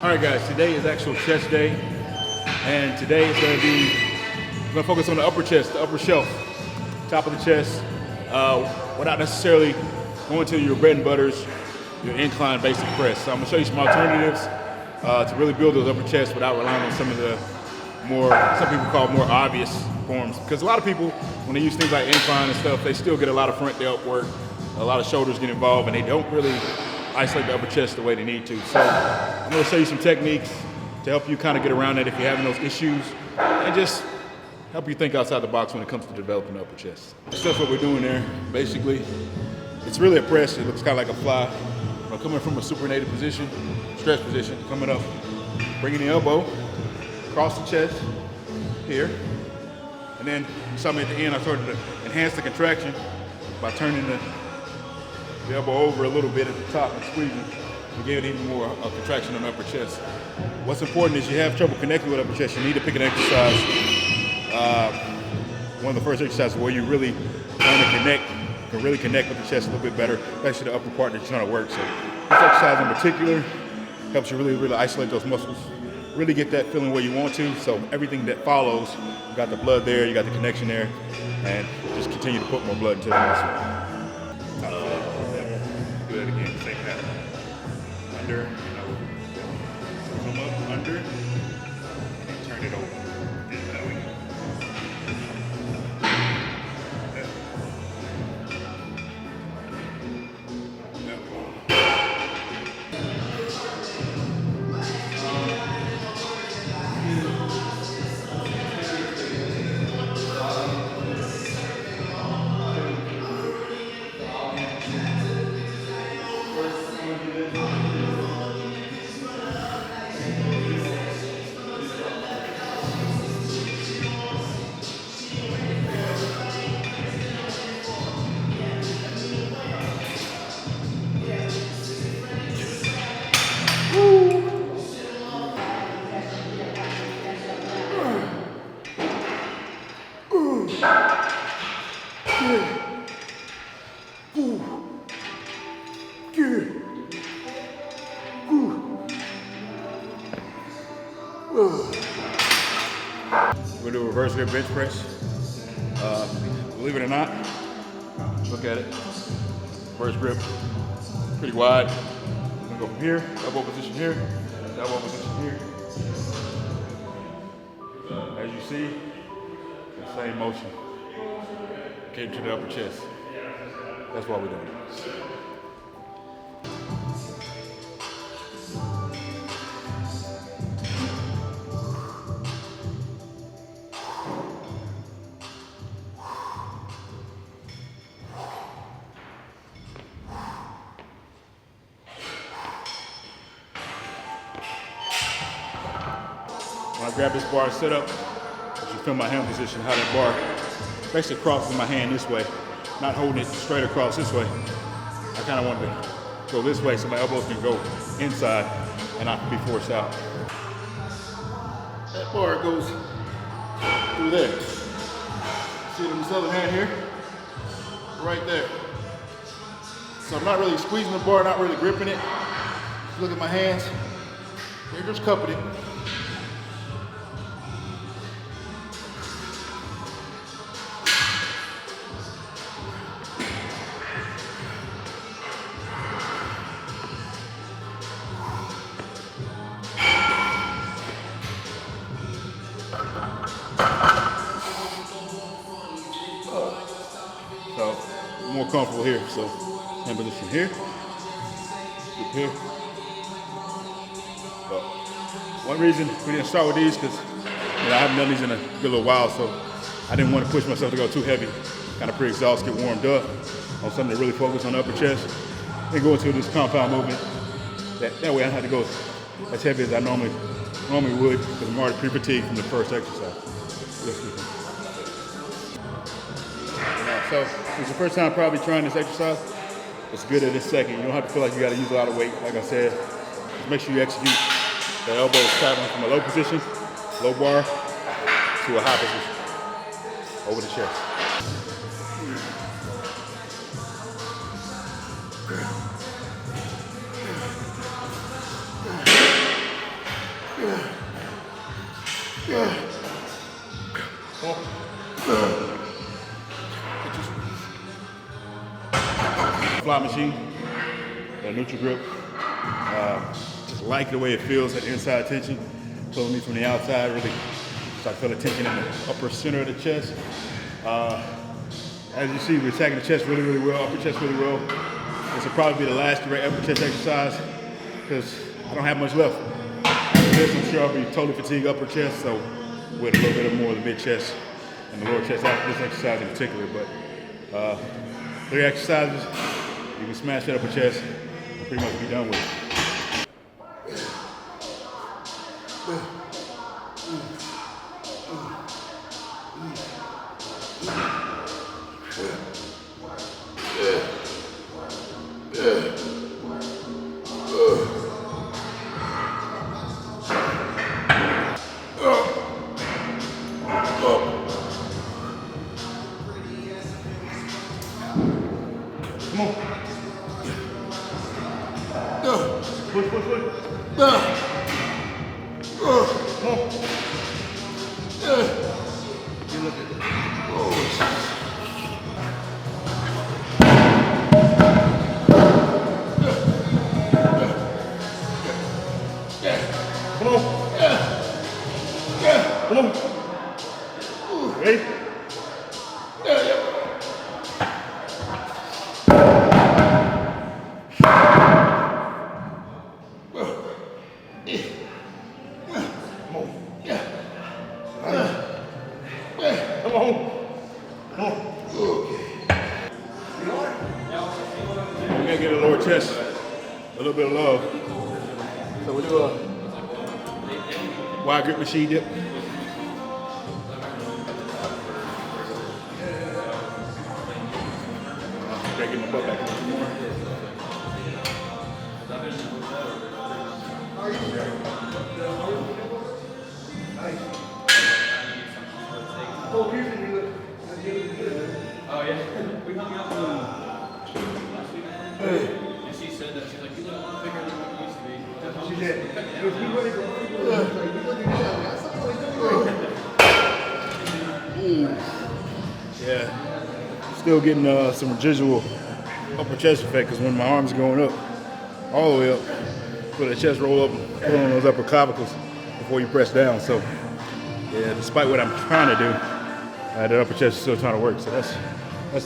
All right, guys, today is actual chest day, and today is going to be, we're going to focus on the upper chest, the upper shelf, top of the chest, without necessarily going to your bread and butters, your incline basic press. So I'm going to show you some alternatives to really build those upper chests without relying on some of the more, some people call more obvious forms. Because a lot of people, when they use things like incline and stuff, they still get a lot of front delt work, a lot of shoulders get involved, and they don't really isolate the upper chest the way they need to. So I'm going to show you some techniques to help you kind of get around that if you're having those issues, and just help you think outside the box when it comes to developing the upper chest. So that's what we're doing there. Basically, it's really a press. It looks kind of like a fly. But coming from a supinated position, stretch position, coming up, bringing the elbow across the chest here, and then something at the end, I started to enhance the contraction by turning the elbow over a little bit at the top and squeezing to give it even more a contraction on the upper chest. What's important is you have trouble connecting with upper chest, you need to pick an exercise. One of the first exercises where you really want to connect, can really connect with the chest a little bit better, especially the upper part that you're trying to work. So this exercise in particular helps you really isolate those muscles, really get that feeling where you want to. So everything that follows, you got the blood there, you got the connection there, and just continue to put more blood into the muscle. Do that again, same pattern. Under, come up, under, and turn it over. And that way. We're gonna do a reverse grip bench press. Believe it or not, look at it. Reverse grip, pretty wide. We're gonna go from here, elbow position here, elbow position here. As you see, the same motion came to the upper chest. That's why we're doing it. When I grab this bar set up, you should feel my hand position, how that bar basically crosses my hand this way, not holding it straight across this way. I kind of want to go this way so my elbows can go inside and not be forced out. That bar goes through there. See it in this other hand here? Right there. So I'm not really squeezing the bar, not really gripping it. Look at my hands. They're just cupping it. So I'm more comfortable here. So hand position here, grip here. So one reason we didn't start with these because I haven't done these in a good little while, so I didn't want to push myself to go too heavy. Kind of pre-exhaust, get warmed up on something to really focus on the upper chest, and go into this compound movement. That way I don't have to go as heavy as I normally would because I'm already pre-fatigued from the first exercise. So it's the first time probably trying this exercise. It's good at this second. You don't have to feel like you got to use a lot of weight. Like I said, just make sure you execute the elbows traveling from a low position, low bar, to a high position, over the chest. Fly machine, a neutral grip. Just like the way it feels at the inside tension. Pulling me from the outside, really start to feel the tension in the upper center of the chest. As you see, we're attacking the chest really, really well, upper chest really well. This will probably be the last direct upper chest exercise because I don't have much left. After this, I'm sure I'll be totally fatigued upper chest, so with a little bit more of the mid chest and the lower chest after this exercise in particular. But 3 exercises, you can smash that upper chest and pretty much be done with it. Come on. Push, push, push. Come on. You look at it. Come on. Come on. Ready? We're gonna get a lower chest, a little bit of love. So we'll do a wide grip machine dip. Gotta get my butt back a little more. Oh yeah, we hung out last week. And she said that she's like, you look bigger than what you used to be. She did. Yeah, still getting some residual upper chest effect because when my arms are going up, all the way up, put the chest roll up and pull on those upper clavicles before you press down. So yeah, despite what I'm trying to do, the upper chest is still trying to work. So that's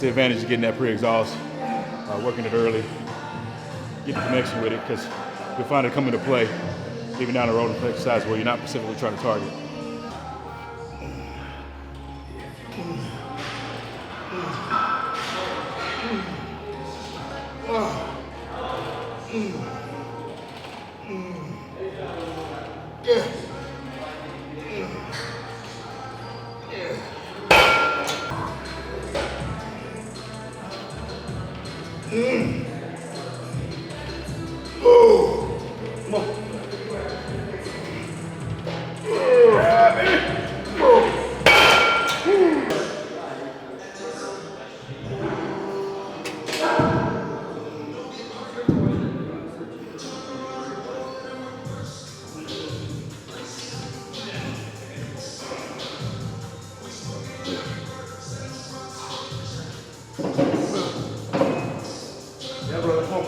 the advantage of getting that pre-exhaust, working it early, getting the connection with it, because you'll find it come into play even down the road in exercise where you're not specifically trying to target. Come on. Yeah, brother, come on.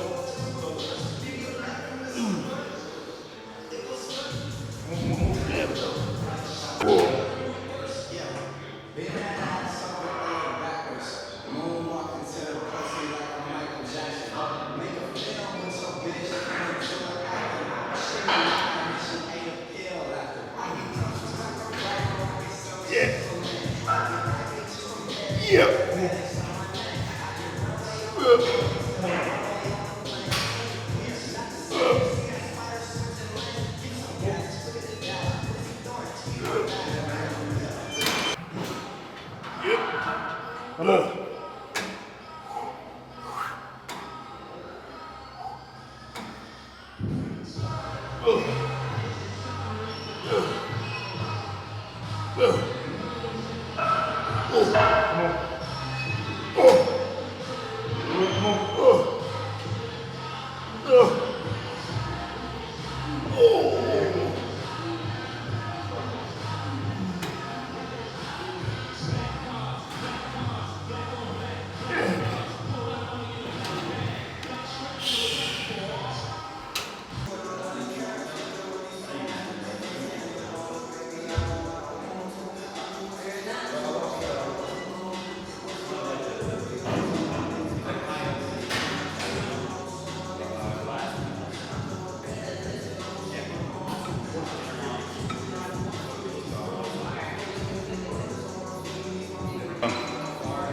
Come on.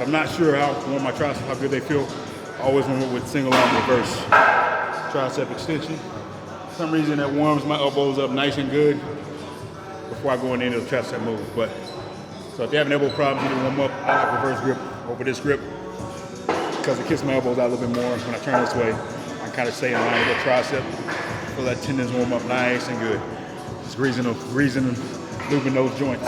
But I'm not sure how warm my triceps, how good they feel. I always warm up with single arm reverse tricep extension. For some reason that warms my elbows up nice and good before I go into the tricep move. But so if you have an elbow problem, you need to warm up. I like reverse grip over this grip because it kicks my elbows out a little bit more. When I turn this way, I kind of stay in line with the tricep. Feel that tendons warm up nice and good. Just greasing and lubing those joints.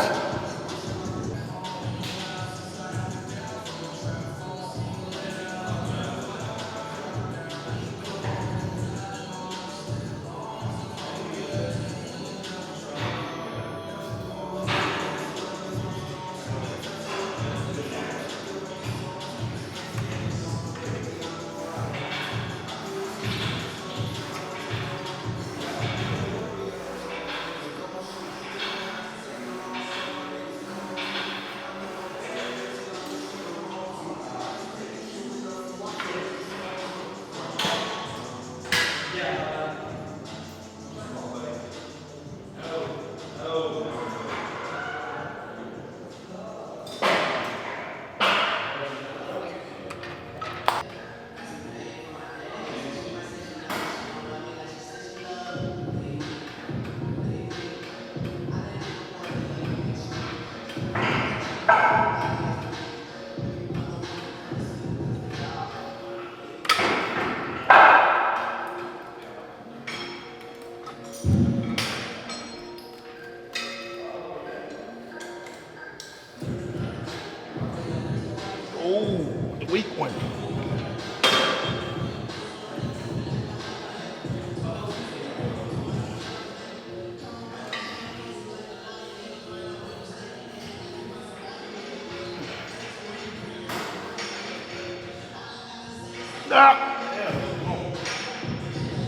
Oh, the weak one.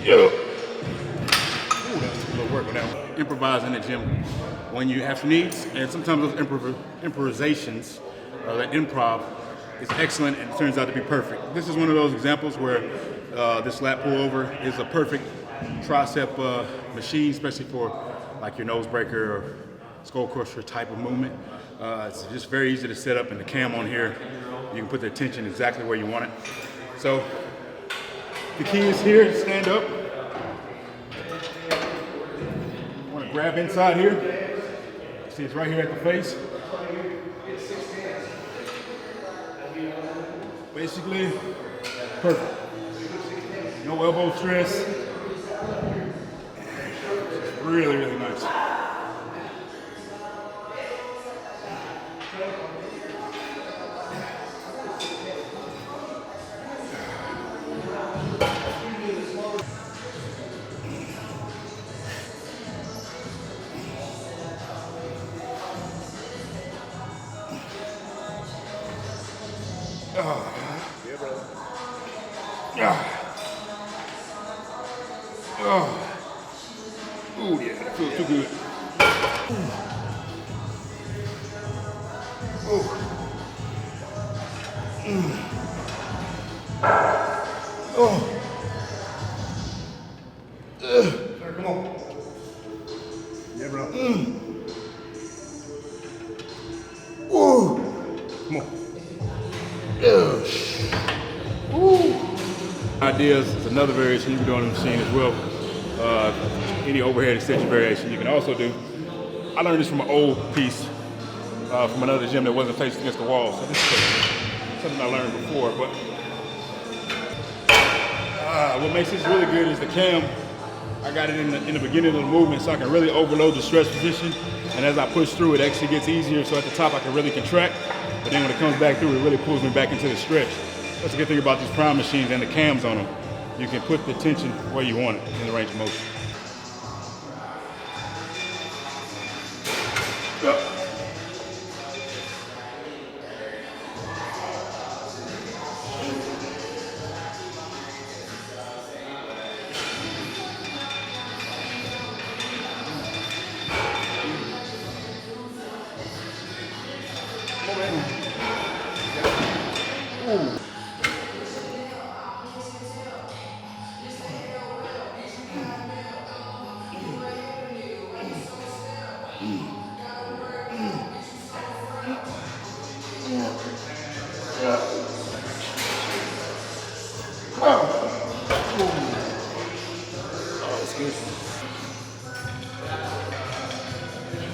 Yeah. Ooh, that was a little work on that one. Improvise in the gym when you have needs, and sometimes those improvisations, that improv, is excellent and it turns out to be perfect. This is one of those examples where this lat pullover is a perfect tricep machine, especially for like your nose breaker or skull crusher type of movement. It's just very easy to set up, and the cam on here, you can put the tension exactly where you want it. So the key is here, stand up. I want to grab inside here. See, it's right here at the face. Basically, perfect. No elbow stress. Really, really nice. Yeah, brother. Oh, yeah, that feels too good. Sir, come on. Yeah, bro. Come on. Ideas is another variation you can do on the machine as well. Any overhead extension variation you can also do. I learned this from an old piece from another gym that wasn't facing against the wall. So this is something I learned before. But what makes this really good is the cam. I got it in the beginning of the movement so I can really overload the stretch position. And as I push through, it actually gets easier. So at the top, I can really contract. But then when it comes back through, it really pulls me back into the stretch. That's a good thing about these prime machines and the cams on them. You can put the tension where you want it in the range of motion.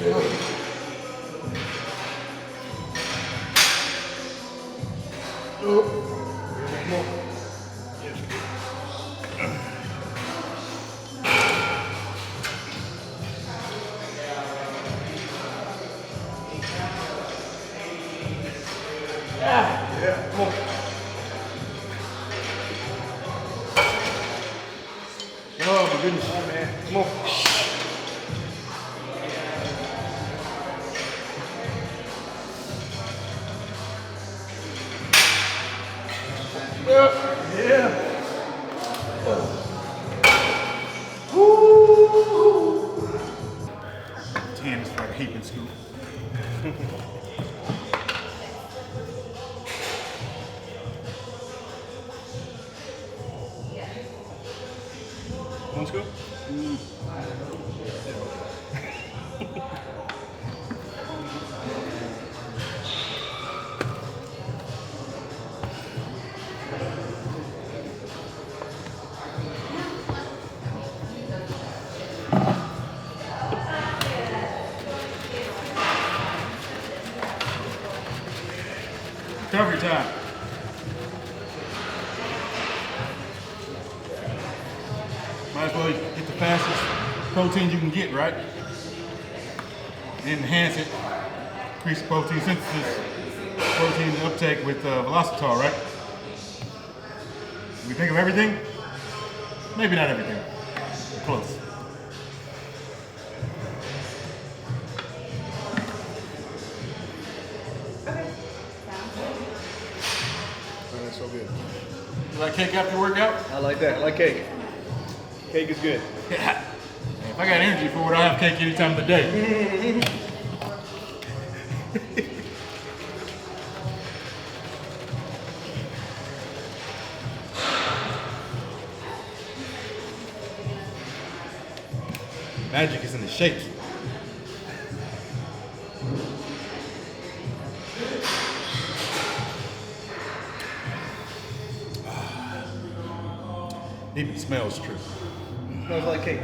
Oh my goodness. Oh man. Come on. Yeah. Woo. 10 is like a heaping scoop. One scoop? Recovery time. Might as well get the fastest protein you can get, right? Enhance it, increase protein synthesis, protein uptake with Velocitar, right? We think of everything? Maybe not everything. Close. That's so good. You like cake after workout? I like that. I like cake. Cake is good. Yeah. If I got energy for it, I'll have cake any time of the day. Magic is in the shapes. Even smells true. Smells like cake.